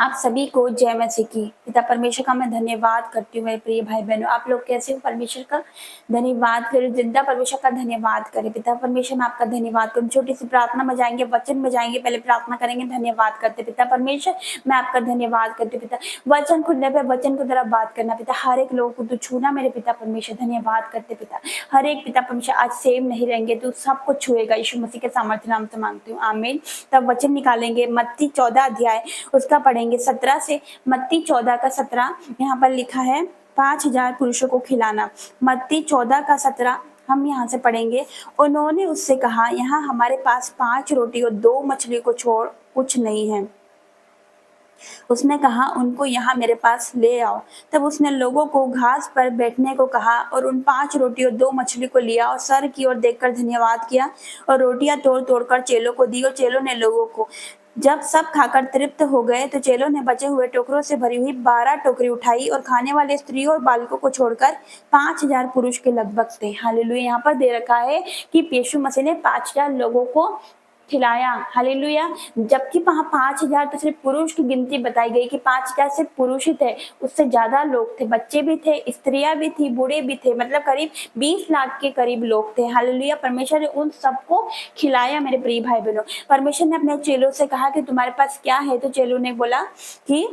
आप सभी को जय मसीह की। पिता परमेश्वर का मैं धन्यवाद करती हूँ मेरे प्रिय भाई बहनों। आप लोग कैसे हो? परमेश्वर का धन्यवाद करें, जिंदा परमेश्वर का धन्यवाद करें। पिता परमेश्वर मैं आपका धन्यवाद करूँ। छोटी सी प्रार्थना में जाएंगे, वचन में जाएंगे, पहले प्रार्थना करेंगे, धन्यवाद करते। पिता परमेश्वर मैं आपका धन्यवाद करती हूँ। पिता वचन खुलने पर वचन को तरफ बात करना पिता, हर एक लोगों को तू छूना मेरे पिता परमेश्वर। धन्यवाद करते पिता, हर एक पिता परमेश्वर आज सेम नहीं रहेंगे, तू सबको छुएगा। यीशु मसीह के सामर्थ्य नाम से मांगती हूँ, आमीन। तब वचन निकालेंगे मत्ती 14 अध्याय, उसका पढ़ेंगे 17 से। मत्ती 14 का 17 यहाँ पर लिखा है 5000 पुरुषों को खिलाना। मत्ती 14 का 17 हम यहाँ से पढ़ेंगे। उन्होंने उससे कहा, यहाँ हमारे पास 5 रोटी और 2 मछली को छोड़ कुछ नहीं है। उसने कहा, उनको यहाँ मेरे पास ले आओ। तब उसने लोगों को घास पर बैठने को कहा और उन 5 रोटी और 2 मछली को लिया और सर की ओर देखकर धन्यवाद किया और रोटियां तोड़ तोड़कर चेलों को दी और चेलों ने लोगों को। जब सब खाकर तृप्त हो गए तो चेलों ने बचे हुए टोकरों से भरी हुई 12 टोकरी उठाई और खाने वाले स्त्रियों और बालकों को छोड़कर 5000 पुरुष के लगभग थे। हालेलुया। यहाँ पर दे रखा है कि यीशु मसीह ने 5000 लोगों को खिलाया। हालेलुया। जबकि वहां 5000 तो सिर्फ पुरुष की गिनती बताई गई कि 5000 सिर्फ पुरुष ही थे, उससे ज्यादा लोग थे, बच्चे भी थे, स्त्रियां भी थी, बूढ़े भी थे, मतलब करीब 20 लाख के करीब लोग थे। हालेलुया। परमेश्वर ने उन सबको खिलाया मेरे प्रिय भाई बहनों। परमेश्वर ने अपने चेलों से कहा कि तुम्हारे पास क्या है, तो चेलों ने बोला कि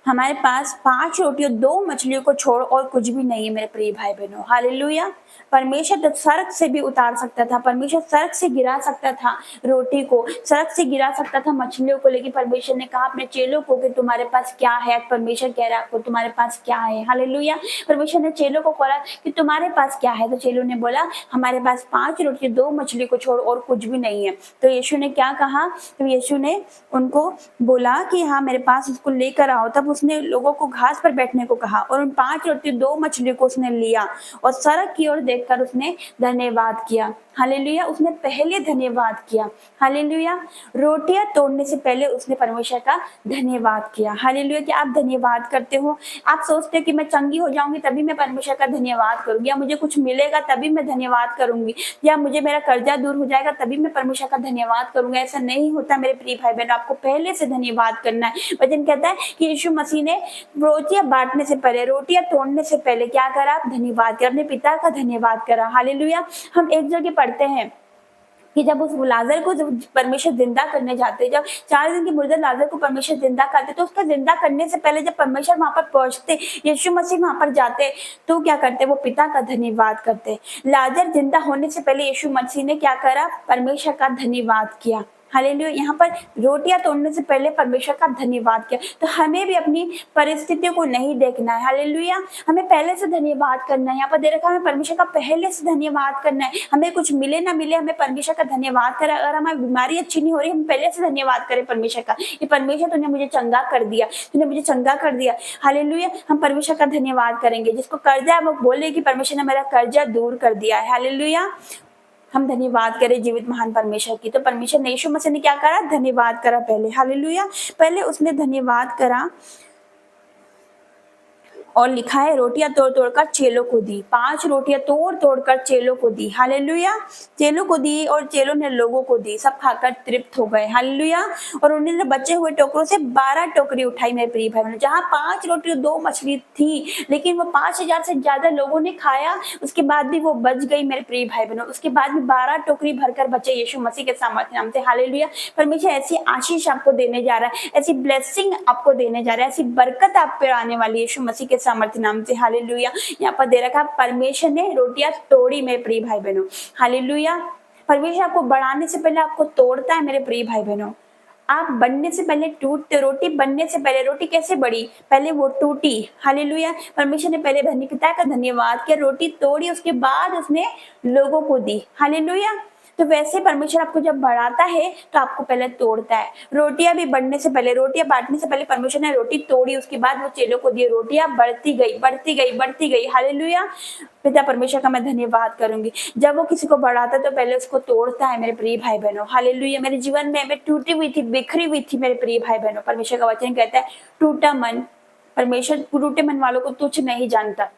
हमारे पास 5 रोटी और 2 मछलियों को छोड़ और कुछ भी नहीं है मेरे प्रिय भाई बहनों। हालेलुया। परमेश्वर तो सड़क से भी उतार सकता था, परमेश्वर सड़क से गिरा सकता था रोटी को, सड़क से गिरा सकता था मछलियों को, लेकिन परमेश्वर ने कहा अपने चेलों को कि तुम्हारे पास क्या है। परमेश्वर कह रहा है आपको तुम्हारे पास क्या है। हालेलुया। परमेश्वर ने चेलों को बोला कि तुम्हारे पास क्या है, तो चेलों ने बोला हमारे पास 5 रोटी 2 मछली को छोड़ और कुछ भी नहीं है। तो यीशु ने क्या कहा, तो यीशु ने उनको बोला कि हाँ मेरे पास उसको लेकर आओ। तब उसने लोगों को घास पर बैठने को कहा और उन 5 रोटी 2 मछली को उसने लिया और सड़क की ओर देखकर उसने धन्यवाद किया। हालेलुया। उसने पहले धन्यवाद किया। हालेलुया। रोटियां तोड़ने से पहले उसने परमेश्वर का धन्यवाद किया। हालेलुया। कि आप धन्यवाद करते हो? आप सोचते हो कि मैं चंगी हो जाऊंगी तभी मैं परमेश्वर का धन्यवाद करूंगी, या मुझे कुछ मिलेगा तभी मैं धन्यवाद करूंगी, या मुझे मेरा कर्जा दूर हो जाएगा तभी मैं परमेश्वर का धन्यवाद करूंगा। ऐसा नहीं होता मेरे प्रिय भाई बहन, आपको पहले से धन्यवाद करना है। वचन कहता है कि यीशु मसीह ने रोटियां बांटने से पहले, रोटियां तोड़ने से पहले क्या करा? धन्यवाद किया, अपने पिता का धन्यवाद करा। हालेलुया। हम एक जगह पढ़ते हैं कि जब उस लाजर को जब परमेश्वर जिंदा करने जाते, जब 4 दिन के मुर्दे लाजर को परमेश्वर जिंदा करते, तो उसका जिंदा करने से पहले जब परमेश्वर वहां पर पहुंचते, यीशु मसीह वहां पर जाते, तो क्या करते? वो पिता का धन्यवाद करते। लाजर जिंदा होने से पहले यीशु मसीह ने क्या करा? परमेश्वर का धन्यवाद किया। हालेलुया। यहाँ पर रोटियां तोड़ने से पहले परमेश्वर का धन्यवाद किया। तो हमें भी अपनी परिस्थितियों को नहीं देखना है। हालेलुया। हमें पहले से धन्यवाद करना है। यहाँ पर दे रखा है हमें परमेश्वर का पहले से धन्यवाद करना है। हमें कुछ मिले ना मिले, हमें परमेश्वर का धन्यवाद करें। अगर हमारी बीमारी अच्छी नहीं हो रही, हम पहले से धन्यवाद करें परमेश्वर का कि परमेश्वर तूने मुझे चंगा कर दिया, तूने मुझे चंगा कर दिया। हालेलुया। हम परमेश्वर का धन्यवाद करेंगे। जिसको कर्जा है वो बोले कि परमेश्वर ने मेरा कर्जा दूर कर दिया है। हालेलुया। हम धन्यवाद करें जीवित महान परमेश्वर की। तो परमेश्वर ने, यीशु मसीह ने क्या करा? धन्यवाद करा पहले। हालेलुया। पहले उसने धन्यवाद करा और लिखा है रोटियां तोड़ तोड़कर चेलों को दी। 5 रोटियां तोड़ तोड़कर चेलों को दी। हालेलुया। चेलों को दी और चेलों ने लोगों को दी। सब खाकर तृप्त हो गए। हालेलुया। और उन्होंने बचे हुए टोकरों से 12 टोकरी उठाई मेरे प्रिय भाई बहनों। जहां 5 रोटी और 2 मछली थी, लेकिन वो 5000 से ज्यादा लोगों ने खाया, उसके बाद भी वो बच गई मेरे प्रिय भाई बहनों। उसके बाद भी 12 टोकरी भरकर बचे यीशु मसीह के सामर्थ्य नाम से। हालेलुया। परमेश्वर ऐसी आशीष आपको देने जा रहा है, ऐसी ब्लेसिंग आपको देने जा रहा है, ऐसी बरकत आप पे आने वाली है यीशु मसीह के सामर्थ्य नाम से। हालेलुया। यहाँ पर दे रखा परमेश्वर ने रोटियां तोड़ी मेरे प्रिय भाई बहनों। हालेलुया। परमेश्वर आपको बढ़ाने से पहले आपको तोड़ता है मेरे प्रिय भाई बहनों। आप बनने से पहले टूटते, रोटी बनने से पहले, रोटी कैसे बड़ी? पहले वो टूटी। हालेलुया। परमेश्वर ने पहले धन्य पिता का धन्यवाद किया, रोटी तोड़ी, उसके बाद उसने लोगों को दी। हालेलुया। तो वैसे परमेश्वर आपको जब बढ़ाता है तो आपको पहले तोड़ता है। रोटियां भी बढ़ने से पहले, रोटियां बांटने से पहले परमेश्वर ने रोटी तोड़ी, उसके बाद वो चेलों को दी। रोटियां बढ़ती गई, बढ़ती गई, बढ़ती गई। हालेलुया। पिता परमेश्वर का मैं धन्यवाद करूंगी। जब वो किसी को बढ़ाता है तो पहले उसको तोड़ता है मेरे प्रिय भाई बहनों। हालेलुया। मेरे जीवन में मैं टूटी हुई थी, बिखरी हुई थी मेरे प्रिय भाई बहनों। परमेश्वर का वचन कहता है टूटा मन, परमेश्वर टूटे मन वालों को तुच्छ नहीं जानता।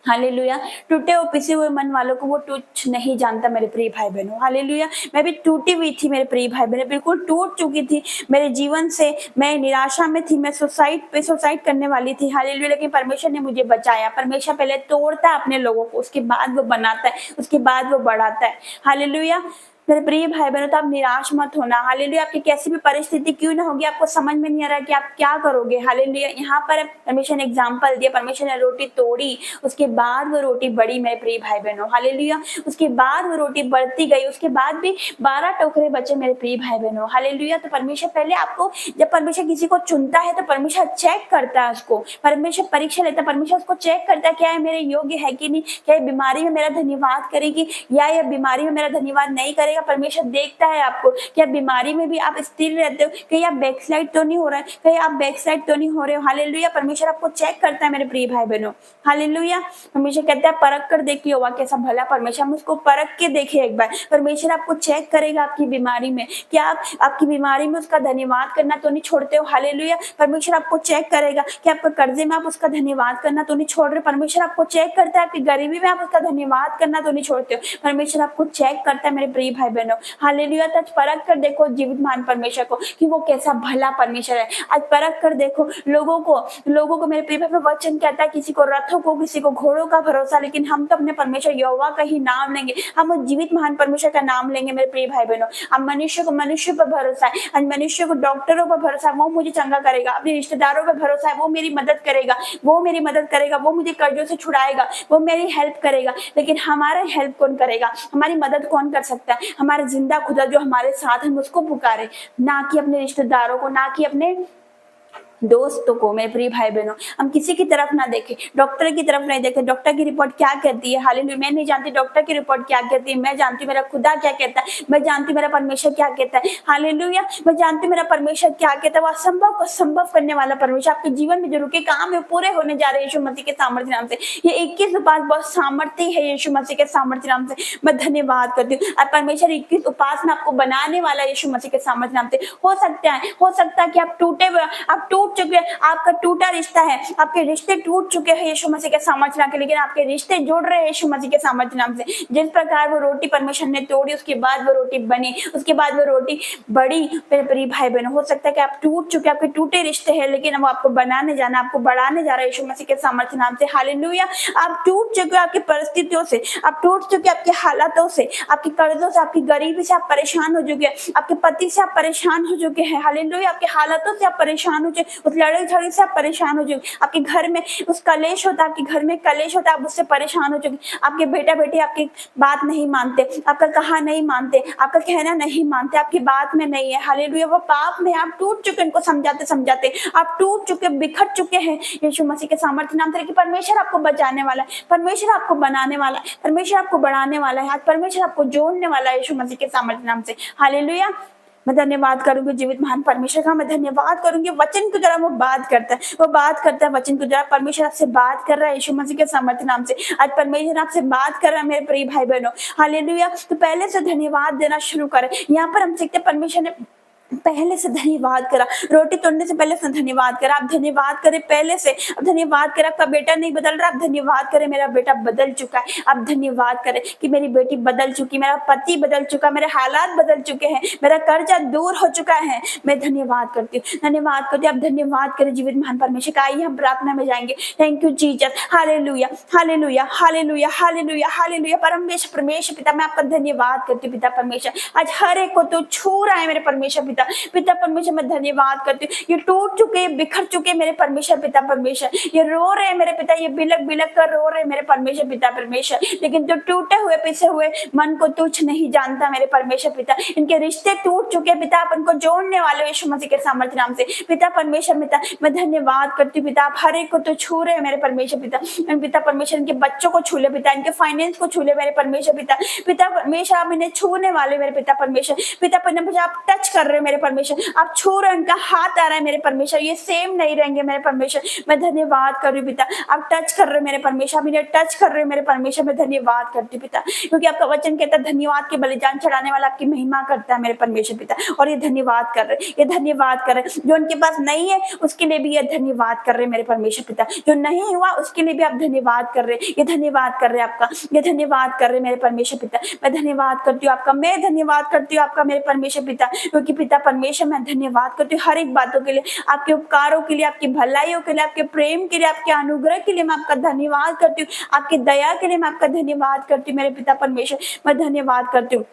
हालेलुया। टूटे और पिसे हुए मन वालों को वो तुच्छ नहीं जानता मेरे प्रिय भाई बहनों। हालेलुया। मैं भी टूटी हुई थी मेरे प्रिय भाई बहनों, बिल्कुल टूट चुकी थी मेरे जीवन से। मैं निराशा में थी, मैं सुसाइड करने वाली थी। हालेलुया। लेकिन परमेश्वर ने मुझे बचाया। परमेश्वर पहले तोड़ता है अपने लोगों को, उसके बाद वो बनाता है, उसके बाद वो बढ़ाता है। हालेलुया। मेरे प्रिय भाई बहनों, तो आप निराश मत होना। हालेलुया। आपकी कैसी भी परिस्थिति क्यों ना होगी, आपको समझ में नहीं आ रहा कि आप क्या करोगे। हालेलुया। यहाँ पर परमेश्वर ने एग्जाम्पल दिया, परमेश्वर ने रोटी तोड़ी, उसके बाद वो रोटी बढ़ी मेरे प्रिय भाई बहनों। हालेलुया। उसके बाद वो रोटी बढ़ती गई, उसके बाद भी 12 टोकरे बचे मेरे प्रिय भाई बहनों। हालेलुया। तो परमेश्वर पहले आपको, जब परमेश्वर किसी को चुनता है तो परमेश्वर चेक करता है उसको, परमेश्वर परीक्षा लेता है, परमेश्वर उसको चेक करता है क्या है मेरे योग्य है कि नहीं, क्या ये बीमारी में मेरा धन्यवाद करेगी या यह बीमारी में मेरा धन्यवाद नहीं करेगा। परमेश्वर देखता है आपको, क्या बीमारी में भी आप स्थिर रहते हो, कहीं आप बैकस्लाइड तो नहीं हो रहा है, कहीं आप बैकस्लाइड तो नहीं हो रहे हो। हालेलुया। परमेश्वर आपको चेक करता है मेरे प्रिय भाई बहनों। हालेलुया। परमेश्वर कहता है परख कर देखिए होगा कैसा भला परमेश्वर, हम उसको परख के देखे एक बार। परमेश्वर आपको चेक करेगा आपकी बीमारी में, क्या आप आपकी बीमारी में उसका धन्यवाद करना तो नहीं छोड़ते हो। हालेलुया। परमेश्वर आपको चेक करेगा कि आपके कर्जे में आप उसका धन्यवाद करना तो नहीं छोड़ रहे। परमेश्वर आपको चेक करता है आपकी गरीबी में आप उसका धन्यवाद करना तो नहीं छोड़ते हो। परमेश्वर आपको चेक करता है मेरे प्रिय भाई बहनों। हालेलुया। तो परख कर देखो जीवित महान परमेश्वर को कि वो कैसा भला परमेश्वर है। आज परख कर देखो लोगों को मेरे प्रिय भाई वचन कहता है किसी को रथों को, किसी को घोड़ों का भरोसा, लेकिन हम तो अपने परमेश्वर यहोवा का ही नाम लेंगे। हम उस जीवित महान परमेश्वर का नाम लेंगे मेरे प्रिय भाई बहनों। अब मनुष्य को मनुष्य पर भरोसा है, आज मनुष्य को डॉक्टरों पर भरोसा है, वो मुझे चंगा करेगा। अपने रिश्तेदारों पर भरोसा है, वो मेरी मदद करेगा, वो मेरी मदद करेगा, वो मुझे कर्जों से छुड़ाएगा, वो मेरी हेल्प करेगा। लेकिन हमारा हेल्प कौन करेगा, हमारी मदद कौन कर सकता है? हमारे जिंदा खुदा जो हमारे साथ हम उसको पुकारे, ना कि अपने रिश्तेदारों को, ना कि अपने दोस्तों को। मेरे प्रिय भाई बहनों, हम किसी की तरफ ना देखें, डॉक्टर की तरफ नहीं देखें, डॉक्टर की रिपोर्ट क्या कहती है। हालेलुया। मैं नहीं जानती डॉक्टर की रिपोर्ट क्या कहती है, मैं जानती मेरा खुदा क्या कहता है, मैं जानती मेरा परमेश्वर क्या कहता है। हालेलुया। मैं जानती मेरा परमेश्वर क्या कहता है, वो असंभव को संभव करने वाला परमेश्वर आपके जीवन में जो रुके काम है पूरे होने जा रहे हैं यीशु मसीह के सामर्थ्य नाम से। ये 21 उपास बहुत सामर्थ्य है यीशु मसीह के सामर्थ्य नाम से। मैं धन्यवाद करती हूँ। अब परमेश्वर 21 उपास में आपको बनाने वाला यीशु मसीह के सामर्थ्य नाम से। हो सकता है कि आप टूट चुके हैं, आपका टूटा रिश्ता है, आपके रिश्ते टूट चुके हैं यीशु मसीह के सामर्थ्य नाम के, लेकिन आपके रिश्ते जुड़ रहे हैं यीशु मसीह के सामर्थ्य नाम से। जिस प्रकार वो रोटी परमेश्वर ने तोड़ी, उसके बाद वो रोटी बनी, उसके बाद वो रोटी बड़ी। मेरे प्रिय भाई बहनों, हो सकता है कि आप टूट चुके, आपके टूटे रिश्ते हैं, लेकिन वो आपको बनाने जाना, आपको बढ़ाने जा रहा है यीशु मसीह के सामर्थ्य नाम से। हालेलुया। आप टूट चुके हो आपकी परिस्थितियों से, आप टूट चुके आपके हालातों से, आपके कर्जों से, आपकी गरीबी से आप परेशान हो चुके हैं, आपके पति से आप परेशान हो चुके हैं। हालेलुया। आपके हालातों से आप परेशान हो चुके, उस लड़ाई झगड़े से आप परेशान हो चुके, आपके घर में उस कलेश होता, आपके घर में कलेश होता, आप उससे परेशान हो चुके, आपके बेटा बेटी आपकी बात नहीं मानते, आपका कहा नहीं मानते, आपका कहना नहीं मानते, आपकी बात में नहीं है। हालेलुया। वो पाप में आप टूट चुके, उनको समझाते समझाते आप टूट चुके, बिखर चुके हैं यीशु मसीह के सामर्थ्य नाम से। कि परमेश्वर आपको बचाने वाला है, परमेश्वर आपको बनाने वाला है, परमेश्वर आपको बढ़ाने वाला है, आज परमेश्वर आपको जोड़ने वाला है यीशु मसीह के सामर्थ्य नाम से। हालेलुया। मैं धन्यवाद करूंगी जीवित महान परमेश्वर का, मैं धन्यवाद करूंगी वचन के द्वारा वो बात करता है, वो बात करता है वचन के द्वारा। परमेश्वर आपसे बात कर रहा है यीशु मसीह के सामर्थ्य नाम से। आज परमेश्वर आपसे बात कर रहा है मेरे प्रिय भाई बहनों। हालेलुया। तो पहले से धन्यवाद देना शुरू करें। यहाँ पर हम सीखते परमेश्वर ने पहले से धन्यवाद करा, रोटी तोड़ने से पहले से धन्यवाद करा। आप धन्यवाद करें पहले से, अब धन्यवाद करें। आपका बेटा नहीं बदल रहा, आप धन्यवाद करें मेरा बेटा बदल चुका है। आप धन्यवाद करें कि मेरी बेटी बदल चुकी, मेरा पति बदल चुका, मेरे हालात बदल चुके हैं, मेरा कर्जा दूर हो चुका है। मैं धन्यवाद करती हूँ, धन्यवाद करती हूँ। आप धन्यवाद करें जीवित महान परमेश्वर का। आइए हम प्रार्थना में जाएंगे। Thank you Jesus. Hallelujah, hallelujah, hallelujah, hallelujah, hallelujah. परमेश्वर पिता, मैं आपका धन्यवाद करती हूँ पिता परमेश्वर। आज हर एक को तो छू रहा है मेरे परमेश्वर पिता। पिता परमेश्वर मैं धन्यवाद करती हूँ। ये टूट चुके, बिखर चुके मेरे परमेश्वर पिता परमेश्वर, ये रो रहे हैं मेरे पिता, ये बिलक बिलक कर रो रहे हैं मेरे परमेश्वर पिता परमेश्वर। लेकिन तो टूटे हुए पिसे हुए मन को तुच्छ नहीं जानता मेरे परमेश्वर पिता। इनके रिश्ते टूट चुके पिता, आप उनको जोड़ने वाले यीशु मसीह के सामर्थ्य नाम से। पिता परमेश्वर पिता मैं धन्यवाद करती हूँ पिता, आप हर एक को तो छू रहे हैं मेरे परमेश्वर पिता। पिता परमेश्वर इनके बच्चों को छू ले पिता, इनके फाइनेंस को छू ले मेरे परमेश्वर पिता। पिता परमेश्वर आप इन्हें छूने वाले मेरे पिता परमेश्वर। पिता परमेश्वर आप टच कर रहे हो मेरे परमेश्वर, आप छू रहे हो, उनका हाथ आ रहा है मेरे परमेश्वर, ये सेम नहीं रहेंगे मेरे परमेश्वर। मैं धन्यवाद कर रही हूँ पिता, आप टच कर रहे हो मेरे परमेश्वर, आप इन्हें टच कर रहे हो मेरे परमेश्वर। मैं धन्यवाद करती हूँ पिता, क्योंकि आपका वचन कहता है धन्यवाद के बलिदान चढ़ाने वाला आपकी महिमा करता है मेरे परमेश्वर पिता। और ये धन्यवाद कर रहे, ये धन्यवाद कर रहे, जो उनके पास नहीं है उसके लिए भी ये धन्यवाद कर रहे मेरे परमेश्वर पिता, जो नहीं हुआ उसके लिए भी आप धन्यवाद कर रहे, ये धन्यवाद कर रहे आपका, ये धन्यवाद कर रहे मेरे परमेश्वर पिता। मैं धन्यवाद करती हूँ आपका, मैं धन्यवाद करती हूँ आपका मेरे परमेश्वर पिता, क्योंकि पिता परमेश्वर मैं धन्यवाद करती हूँ हर एक बातों के लिए, आपके उपकारों के लिए, आपकी भलाइयों के लिए, आपके प्रेम के लिए, आपके अनुग्रह के लिए मैं आपका धन्यवाद करती हूँ, आपकी दया के लिए मैं आपका धन्यवाद करती हूँ मेरे पिता परमेश्वर। मैं धन्यवाद करती हूँ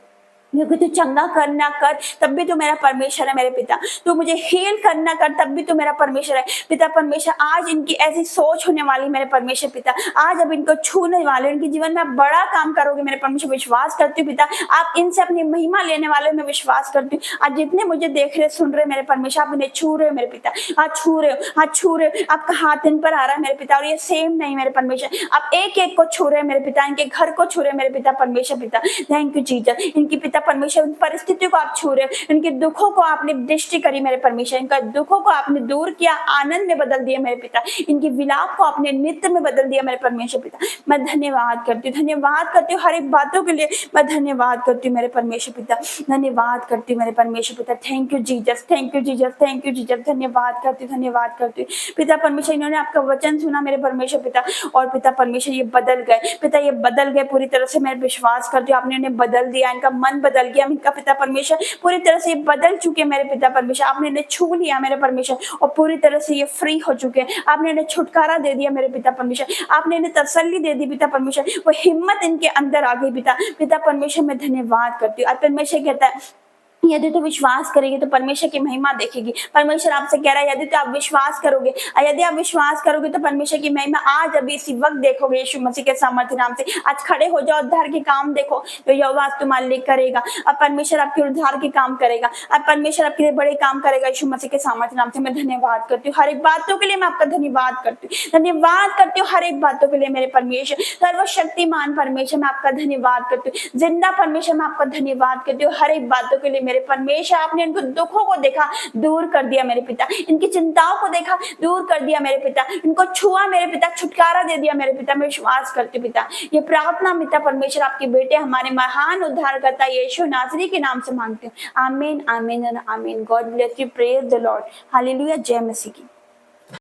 क्योंकि तू चंगा कर ना कर तब भी तू मेरा परमेश्वर है मेरे पिता, तू मुझे हील करना कर तब भी तू मेरा परमेश्वर है पिता परमेश्वर। आज इनकी ऐसी सोच होने वाली मेरे परमेश्वर पिता, आज अब इनको छूने वाले, इनके जीवन में आप बड़ा काम करोगे मेरे परमेश्वर, विश्वास करती हूँ पिता, आप इनसे अपनी महिमा लेने वाले मैं विश्वास करती हूँ। आज जितने मुझे देख रहे सुन रहे मेरे परमेश्वर, आप इन्हें छू रहे हो मेरे पिता, आज छू रहे हो, आज छू रहे हो, आपका हाथ इन पर आ रहा है मेरे पिता, और ये सेम नहीं मेरे परमेश्वर, आप एक एक को छू रहे हैं मेरे पिता, इनके घर को छू रहे मेरे पिता परमेश्वर पिता। थैंक यू जीसस, इनकी पिता परमेश्वर उन परिस्थितियों को आप छू रहे हो, इनके दुखों को आपने दृष्टि करी मेरे परमेश्वर, इनका दुखों को आपने दूर किया, आनंद में बदल दिया मेरे पिता, इनकी विलाप को आपने नृत्य में बदल दिया मेरे परमेश्वर पिता। मैं धन्यवाद करती हूँ, धन्यवाद करती हूँ हर एक बातों के लिए, मैं धन्यवाद करती हूँ मेरे परमेश्वर पिता, धन्यवाद करती हूँ मेरे परमेश्वर पिता। Thank you Jesus, thank you Jesus, thank you Jesus, धन्यवाद करती हूँ, धन्यवाद करती हूँ पिता परमेश्वर। इन्होंने आपका वचन सुना मेरे परमेश्वर पिता, और पिता परमेश्वर ये बदल गए पिता, ये बदल गए पूरी तरह से, मैं विश्वास करती हूँ आपने इन्हें बदल दिया, इनका मन बदल गया, इनका पिता परमेश्वर पूरी तरह से ये बदल चुके मेरे पिता परमेश्वर, आपने इन्हें छू लिया मेरे परमेश्वर, और पूरी तरह से ये फ्री हो चुके हैं, आपने इन्हें छुटकारा दे दिया मेरे पिता परमेश्वर, आपने इन्हें तसल्ली दे दी पिता परमेश्वर, वो हिम्मत इनके अंदर आ गई पिता परमेश्वर। मैं धन्यवाद करती हूँ। परमेश्वर कहता है यदि तो विश्वास करेगी तो परमेश्वर की महिमा देखेगी, परमेश्वर आपसे कह रहा है यदि तो आप विश्वास करोगे, यदि आप विश्वास करोगे तो परमेश्वर की महिमा आज अभी इसी वक्त देखोगे यीशु मसीह के सामर्थ्य नाम से। आज खड़े हो जाओ, उद्धार के काम देखो तो यहोवा तुम्हारे लिए करेगा, अब परमेश्वर आपके उद्धार के काम करेगा, अब परमेश्वर आपके लिए बड़े काम करेगा यीशु मसीह के सामर्थ्य नाम से। मैं धन्यवाद करती हूँ हर एक बातों के लिए, मैं आपका धन्यवाद करती हूँ, धन्यवाद करती हूँ हर एक बातों के लिए मेरे परमेश्वर, सर्वशक्तिमान परमेश्वर मैं आपका धन्यवाद करती हूँ, जिंदा परमेश्वर मैं आपका धन्यवाद करती हूँ हर एक बातों के लिए मेरे परमेश्वर। आपने इनको दुखों को देखा, दूर कर दिया मेरे पिता, इनकी चिंताओं को देखा, दूर कर दिया मेरे पिता, इनको छुआ मेरे पिता, छुटकारा दे दिया मेरे पिता। मैं विश्वास करती पिता, ये प्रार्थना पिता परमेश्वर आपके बेटे हमारे महान उद्धारकर्ता यीशु नासरी के नाम से मांगते हैं, आमीन आमीन और आमीन। God bless you, praise the Lord, hallelujah, जय मसीह की।